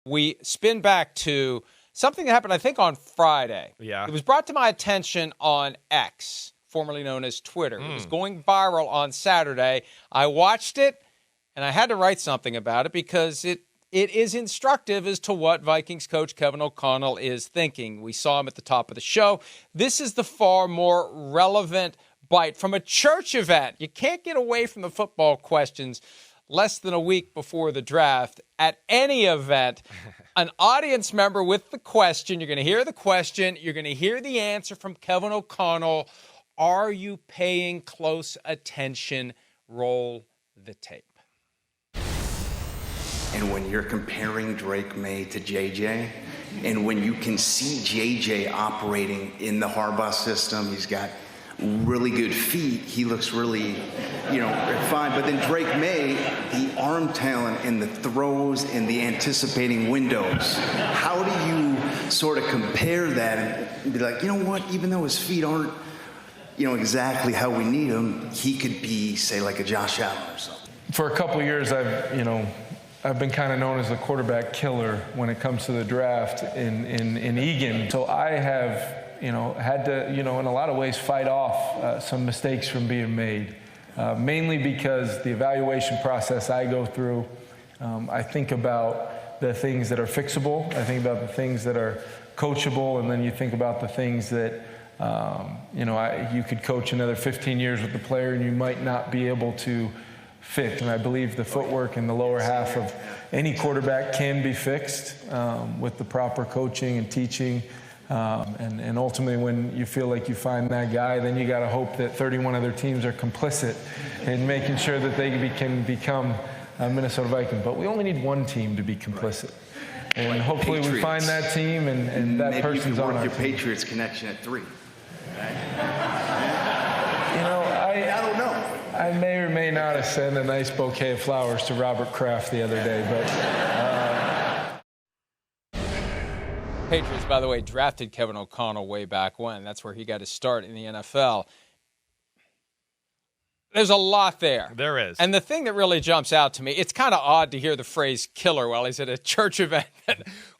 We spin back to something that happened, I think, on Friday. Yeah. It was brought to my attention on X, formerly known as Twitter. It was going viral on Saturday. I watched it, and I had to write something about it because it is instructive as to what Vikings coach Kevin O'Connell is thinking. We saw him at the top of the show. This is the far more relevant bite from a church event. You can't get away from the football questions less than a week before the draft. At any event, an audience member with the question, you're going to hear the question, you're going to hear the answer from Kevin O'Connell. Are you paying close attention? Roll the tape. And when you're comparing Drake May to JJ, and when you can see JJ operating in the Harbaugh system, he's got really good feet. He looks really, fine. But then Drake May, the arm talent and the throws and the anticipating windows. How do you sort of compare that and be like, you know what? Even though his feet aren't, exactly how we need him, he could be, say, like a Josh Allen or something. For a couple of years, I've been kind of known as the quarterback killer when it comes to the draft in Egan. So I have had to, in a lot of ways fight off some mistakes from being made, mainly because the evaluation process I go through, I think about the things that are fixable, I think about the things that are coachable, and then you think about the things that, you could coach another 15 years with the player and you might not be able to fix. And I believe the footwork in the lower half of any quarterback can be fixed with the proper coaching and teaching. And ultimately, when you feel like you find that guy, then you got to hope that 31 other teams are complicit in making sure that they can become a Minnesota Viking. But we only need one team to be complicit. And like hopefully Patriots. We find that team and that maybe person's on our your team. Patriots connection at 3. Right? I don't know. I may or may not have sent a nice bouquet of flowers to Robert Kraft the other day, but... Patriots, by the way, drafted Kevin O'Connell way back when. That's where he got his start in the NFL. There's a lot there. There is. And the thing that really jumps out to me, it's kind of odd to hear the phrase killer while he's at a church event.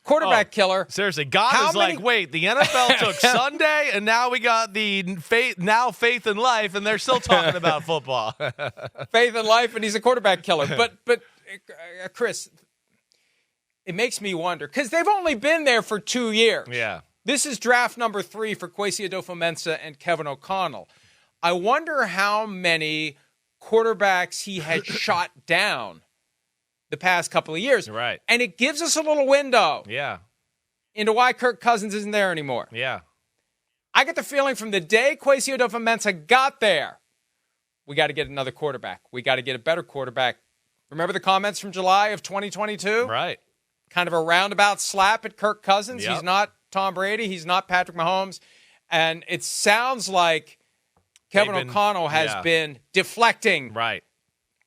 Quarterback killer. Seriously, God is like, wait, the NFL took Sunday, and now we got the faith and life, and they're still talking about football. Faith and life, and he's a quarterback killer. But Chris, it makes me wonder, because they've only been there for 2 years. Yeah. This is draft number 3 for Kwesi Adofo-Mensah and Kevin O'Connell. I wonder how many quarterbacks he had shot down the past couple of years. Right. And it gives us a little window into why Kirk Cousins isn't there anymore. Yeah. I get the feeling from the day Kwesi Adofo-Mensah got there, we got to get another quarterback. We got to get a better quarterback. Remember the comments from July of 2022? Right. Kind of a roundabout slap at Kirk Cousins. Yep. He's not Tom Brady. He's not Patrick Mahomes. And it sounds like Kevin O'Connell has been deflecting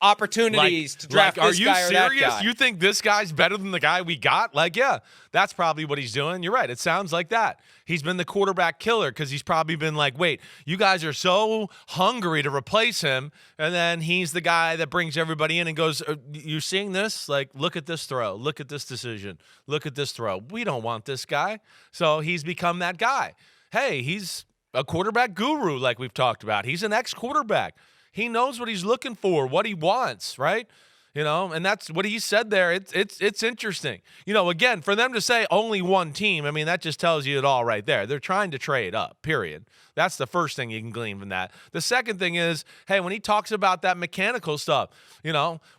opportunities to draft this guy or that guy. Are you serious? You think this guy's better than the guy we got? That's probably what he's doing. You're right. It sounds like that. He's been the quarterback killer because he's probably been like, wait, you guys are so hungry to replace him, and then he's the guy that brings everybody in and goes, you're seeing this? Like, look at this throw. Look at this decision. Look at this throw. We don't want this guy. So he's become that guy. Hey, he's a quarterback guru like we've talked about. He's an ex-quarterback. He knows what he's looking for, what he wants, right? And that's what he said there. It's interesting. Again, for them to say only one team, I mean, that just tells you it all right there. They're trying to trade up, period. That's the first thing you can glean from that. The second thing is, hey, when he talks about that mechanical stuff,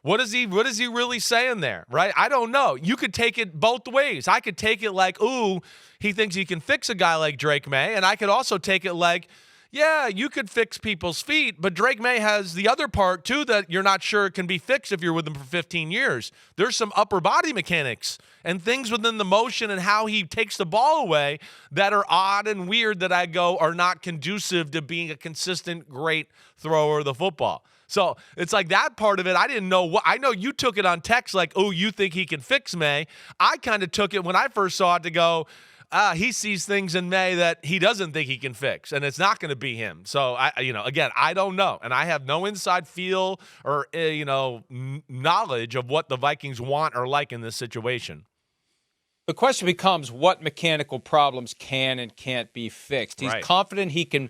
what is he really saying there, right? I don't know. You could take it both ways. I could take it like, ooh, he thinks he can fix a guy like Drake May, and I could also take it like, yeah, you could fix people's feet, but Drake May has the other part, too, that you're not sure can be fixed if you're with him for 15 years. There's some upper body mechanics and things within the motion and how he takes the ball away that are odd and weird that I go are not conducive to being a consistent, great thrower of the football. So it's like that part of it, I didn't know what. I know you took it on text like, oh, you think he can fix May. I kind of took it when I first saw it to go, he sees things in May that he doesn't think he can fix, and it's not going to be him. So, again, I don't know, and I have no inside feel or, knowledge of what the Vikings want or like in this situation. The question becomes what mechanical problems can and can't be fixed. He's confident he can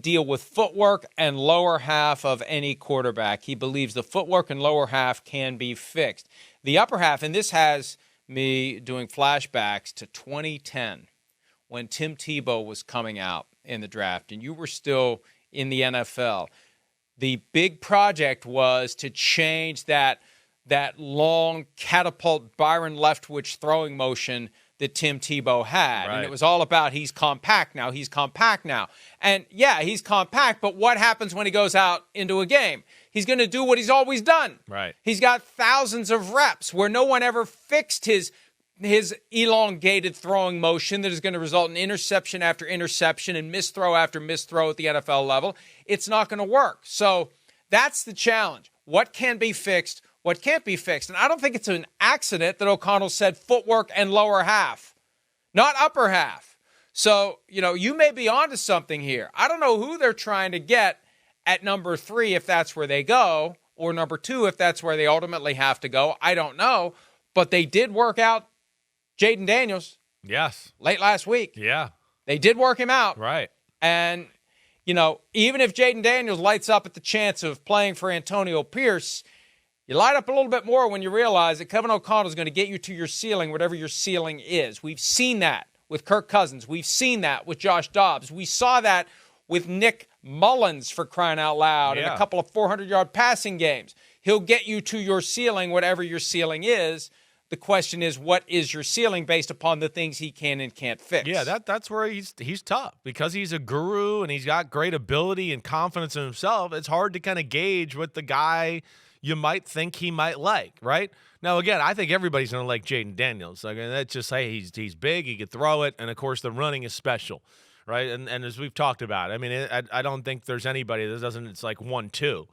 deal with footwork and lower half of any quarterback. He believes the footwork and lower half can be fixed. The upper half, and this has me doing flashbacks to 2010 when Tim Tebow was coming out in the draft and you were still in the NFL. The big project was to change that long catapult Byron Leftwich throwing motion that Tim Tebow had. And it was all about he's compact now. And yeah, he's compact, but what happens when he goes out into a game? He's going to do what he's always done. Right. He's got thousands of reps where no one ever fixed his elongated throwing motion that is going to result in interception after interception and misthrow after misthrow at the NFL level. It's not going to work. So that's the challenge. What can be fixed? What can't be fixed? And I don't think it's an accident that O'Connell said footwork and lower half, not upper half. So, you may be onto something here. I don't know who they're trying to get at number 3 if that's where they go, or number 2 if that's where they ultimately have to go. I don't know. But they did work out Jaden Daniels. Yes. Late last week. Yeah. They did work him out. Right. And, even if Jaden Daniels lights up at the chance of playing for Antonio Pierce, you light up a little bit more when you realize that Kevin O'Connell is going to get you to your ceiling, whatever your ceiling is. We've seen that with Kirk Cousins. We've seen that with Josh Dobbs. We saw that with Nick Mullins, for crying out loud, in a couple of 400-yard passing games. He'll get you to your ceiling, whatever your ceiling is. The question is, what is your ceiling based upon the things he can and can't fix? Yeah, that's where he's tough because he's a guru and he's got great ability and confidence in himself. It's hard to kind of gauge what the guy you might think he might like, right? Now, again, I think everybody's going to like Jaden Daniels. Like, that's just, hey, he's big, he can throw it, and, of course, the running is special, right? And as we've talked about, I mean, I don't think there's anybody that doesn't – it's like 1-2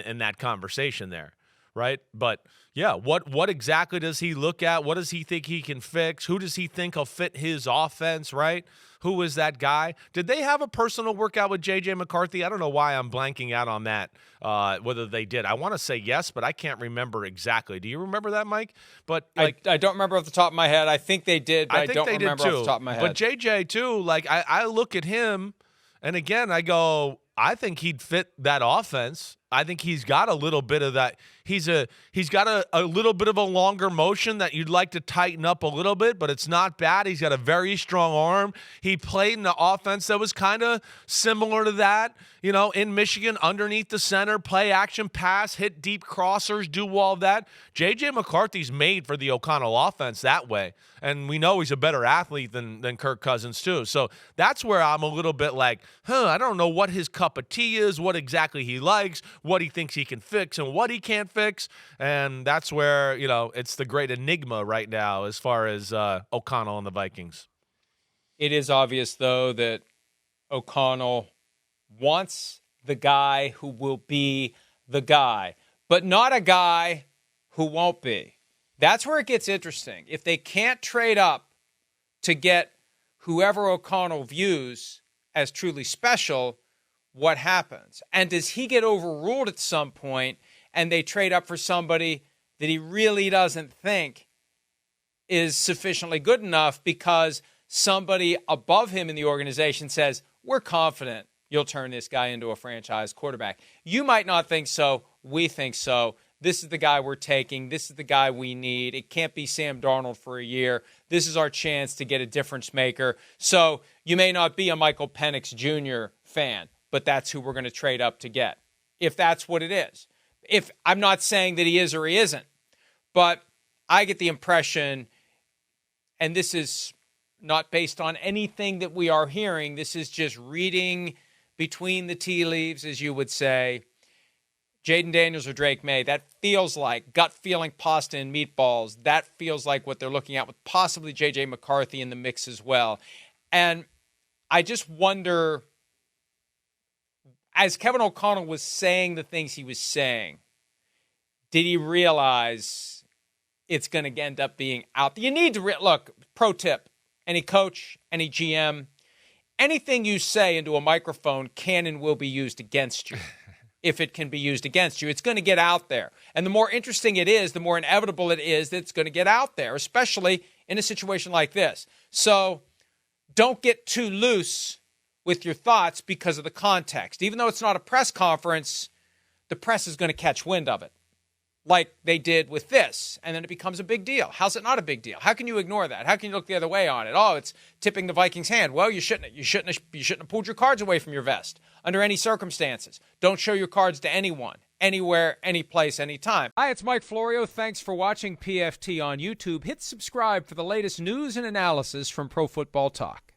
in that conversation there, right? But, yeah, what exactly does he look at? What does he think he can fix? Who does he think will fit his offense, right? Who is that guy? Did they have a personal workout with J.J. McCarthy? I don't know why I'm blanking out on that, whether they did. I want to say yes, but I can't remember exactly. Do you remember that, Mike? But I don't remember off the top of my head. I think they did, but I don't remember off the top of my head. But J.J., too, like I look at him, and again, I go, I think he'd fit that offense. I think he's got a little bit of that. He's got a little bit of a longer motion that you'd like to tighten up a little bit, but it's not bad. He's got a very strong arm. He played in the offense that was kind of similar to that, in Michigan, underneath the center, play action pass, hit deep crossers, do all that. J.J. McCarthy's made for the O'Connell offense that way, and we know he's a better athlete than Kirk Cousins too. So that's where I'm a little bit like, I don't know what his cup of tea is, what exactly he likes, what he thinks he can fix and what he can't fix. And that's where, it's the great enigma right now as far as O'Connell and the Vikings. It is obvious, though, that O'Connell wants the guy who will be the guy, but not a guy who won't be. That's where it gets interesting. If they can't trade up to get whoever O'Connell views as truly special, what happens? And does he get overruled at some point and they trade up for somebody that he really doesn't think is sufficiently good enough because somebody above him in the organization says, we're confident you'll turn this guy into a franchise quarterback. You might not think so. We think so. This is the guy we're taking. This is the guy we need. It can't be Sam Darnold for a year. This is our chance to get a difference maker. So you may not be a Michael Penix Jr. fan, but that's who we're going to trade up to get, if that's what it is. If I'm not saying that he is or he isn't, but I get the impression, and this is not based on anything that we are hearing, this is just reading between the tea leaves, as you would say, Jaden Daniels or Drake May, that feels like gut feeling pasta and meatballs. That feels like what they're looking at with possibly J.J. McCarthy in the mix as well. And I just wonder, as Kevin O'Connell was saying the things he was saying, did he realize it's going to end up being out? You need to look, pro tip, any coach, any GM, anything you say into a microphone can and will be used against you. If it can be used against you, it's going to get out there. And the more interesting it is, the more inevitable it is that it's going to get out there, especially in a situation like this. So don't get too loose with your thoughts because of the context. Even though it's not a press conference, the press is going to catch wind of it, like they did with this, and then it becomes a big deal. How's it not a big deal? How can you ignore that? How can you look the other way on it? Oh, it's tipping the Vikings' hand. Well, you shouldn't have pulled your cards away from your vest under any circumstances. Don't show your cards to anyone, anywhere, any place, anytime. Hi, it's Mike Florio. Thanks for watching PFT on YouTube. Hit subscribe for the latest news and analysis from Pro Football Talk.